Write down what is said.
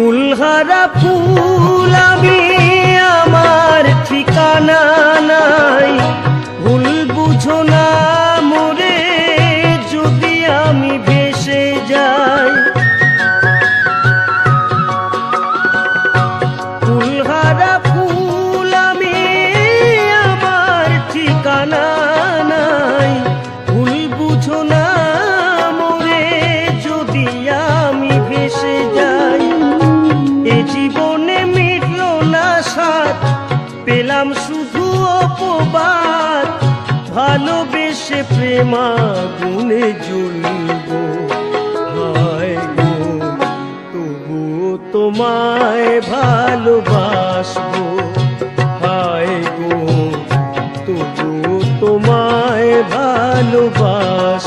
কুলহারা ফুল আমি, আমার ঠিকানা নাই। ভুল বুঝো না মোরে যদি আমি ভেসে যাই। কুলহারা ফুল আমি, আমার ঠিকানা নাই। ভুল বুঝো না মোরে যদি আমি ভেসে যাই। এ জীবনে মিটল না সাথ, পেলাম শুধু অপবাদ। ভালোবেসে প্রেমাগুনে জ্বলব, হায় গো তবুও তোমায় ভালোবাসবো। হায় গো তবুও তোমায় ভালোবাসবো।